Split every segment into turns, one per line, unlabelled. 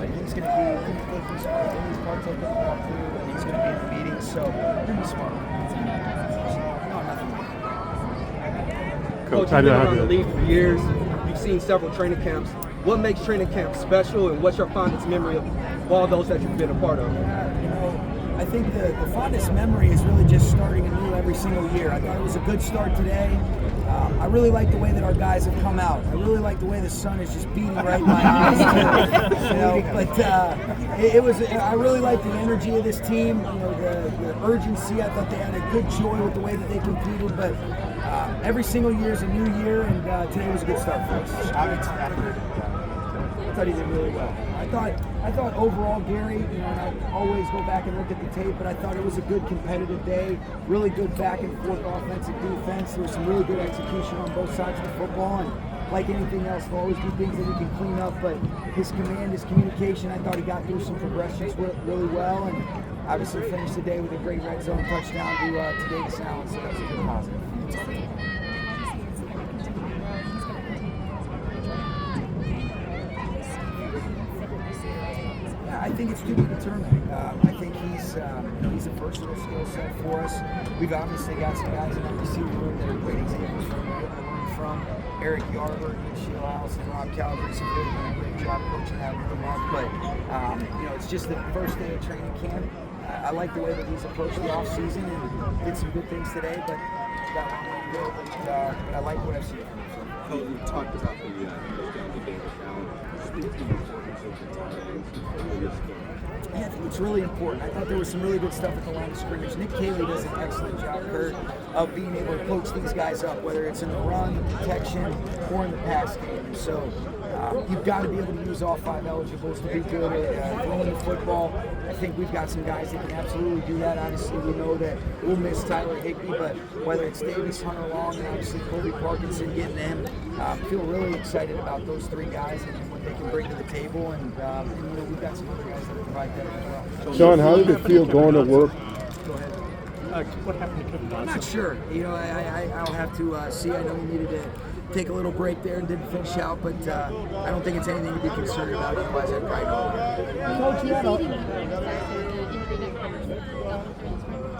but he's going to be making smart. He's parts of the walk through, and he's going to be in the meetings, so he'll be smart. No, nothing.
Coach, you've been around the league for years. You've seen several training camps. What makes training camp special, and what's your fondest memory of all those that you've been a part of?
I think the fondest memory is really just starting anew every single year. I thought it was a good start today. I really like the way that our guys have come out. I really like the way the sun is just beating right in my eyes. I really like the energy of this team. The urgency. I thought they had a good joy with the way that they competed. But every single year is a new year, and today was a good start for us. I thought he did really well. I thought overall, Gary, and I always go back and look at the tape, but I thought it was a good competitive day, really good back and forth offensive defense. There was some really good execution on both sides of the football, and like anything else, there'll always be things that he can clean up, but his command, his communication, I thought he got through some progressions really well, and obviously finished the day with a great red zone touchdown to Davis Allen, so that was a good positive. I think it's to be determined. I think he's a versatile skill set for us. We've obviously got some guys in that receiver room that are great examples from what we're learning from. Eric Yarber, Sheila Allison, Rob Calabrese have really done a great job coaching that room up. But it's just the first day of training camp. I like the way that he's approached the off season and did some good things today. But got one way to go. But I like what I've seen from him.
Coach, you talked about the touchdown to Davis Allen.
Yeah, I think it's really important. I thought there was some really good stuff at the line of scrimmage. Nick Cayley does an excellent job, Kurt, of being able to coach these guys up, whether it's in the run, the protection, or in the pass game. And so you've got to be able to use all five eligibles to be good at throwing the football. I think we've got some guys that can absolutely do that. Obviously, we know that we'll miss Tyler Higbee, but whether it's Davis, Hunter Long, and obviously Colby Parkinson getting them, feel really excited about those three guys and what they can bring to the table. And we've got some other guys that provide that as well.
Sean, how did it feel going to work?
Go ahead.
What happened to Kevin Johnson?
I'm not sure. I'll have to see. I know he needed to take a little break there and didn't finish out, but I don't think it's anything to be concerned about. Otherwise, I'd probably know.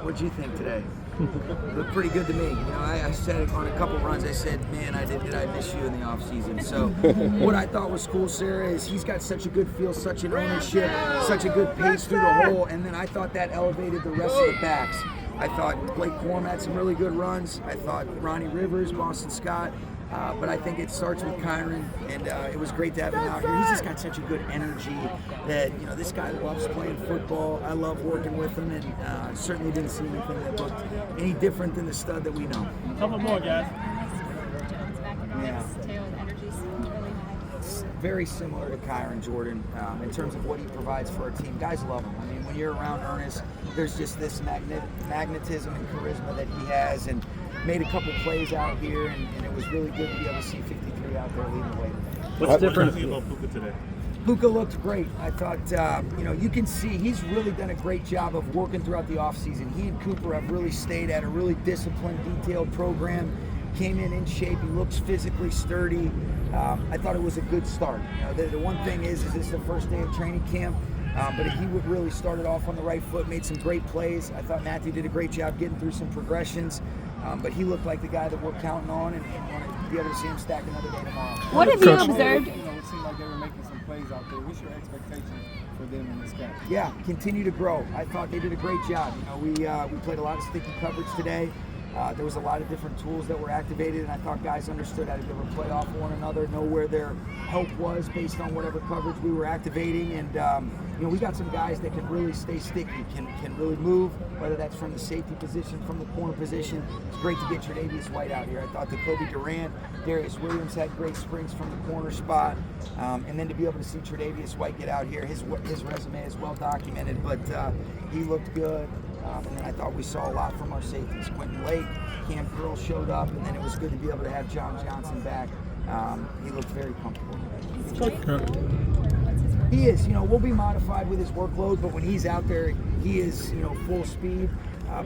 What'd you think today? It looked pretty good to me. I said it on a couple runs. I said, man, did I miss you in the off season? So what I thought was cool, Sarah, is he's got such a good feel, such an ownership, such a good pace through the hole, and then I thought that elevated the rest of the backs. I thought Blake Corum had some really good runs. I thought Ronnie Rivers, Boston Scott. But I think it starts with Kyron, and it was great to have him out here. He's just got such a good energy that, this guy loves playing football. I love working with him, and certainly didn't see anything that looked any different than the stud that we know.
A couple more, guys.
Yeah. It's very similar to Kyron Jordan in terms of what he provides for our team. Guys love him. I mean, when you're around Ernest, there's just this magnetism and charisma that he has, and made a couple plays out here, and it was really good to be able to see 53 out there leading the way today.
What's different about Puka today?
Puka looked great. I thought, you can see he's really done a great job of working throughout the offseason. He and Cooper have really stayed at a really disciplined, detailed program. Came in shape. He looks physically sturdy. I thought it was a good start. The one thing is this is the first day of training camp. But he would really started off on the right foot, made some great plays. I thought Matthew did a great job getting through some progressions. But he looked like the guy that we're counting on, and want to be able to see him stack another day tomorrow.
What have you observed?
It seemed like they were making some plays out there. What's your expectation for them in this game?
Yeah, continue to grow. I thought they did a great job. We played a lot of sticky coverage today. There was a lot of different tools that were activated, and I thought guys understood how to be able to play off one another, know where their help was based on whatever coverage we were activating. And we got some guys that can really stay sticky, can really move, whether that's from the safety position, from the corner position. It's great to get Tre'Davious White out here. I thought that Kobe Durant, Darius Williams had great springs from the corner spot, and then to be able to see Tre'Davious White get out here, his resume is well documented, but he looked good. And then I thought we saw a lot from our safeties. Quentin Lake, Cam Curl showed up, and then it was good to be able to have John Johnson back. He looked very comfortable. He is. We'll be modified with his workload, but when he's out there, he is, full speed.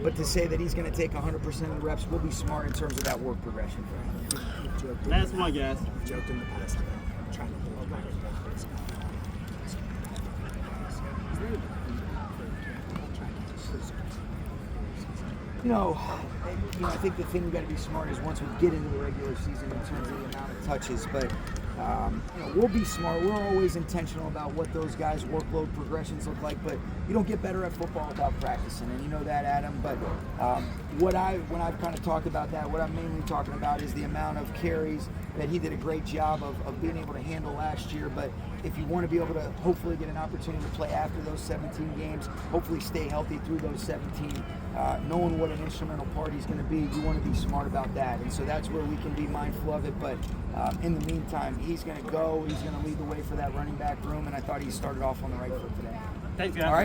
But to say that he's going to take 100% of the reps, we'll be smart in terms of that work progression for him.
Last one, guys.
Joked in the past about trying to hold back.
I think the thing we got to be smart is once we get into the regular season in terms of the amount of touches, but we'll be smart. We're always intentional about what those guys' workload progressions look like, but you don't get better at football without practicing, and you know that, Adam. But when I've kind of talked about that, what I'm mainly talking about is the amount of carries that he did a great job of being able to handle last year. But if you want to be able to hopefully get an opportunity to play after those 17 games, hopefully stay healthy through those 17, knowing what an instrumental part he's going to be, you want to be smart about that. And so that's where we can be mindful of it. But in the meantime, he's going to go. He's going to lead the way for that running back room, and I thought he started off on the right foot today.
Thanks, guys.
All right.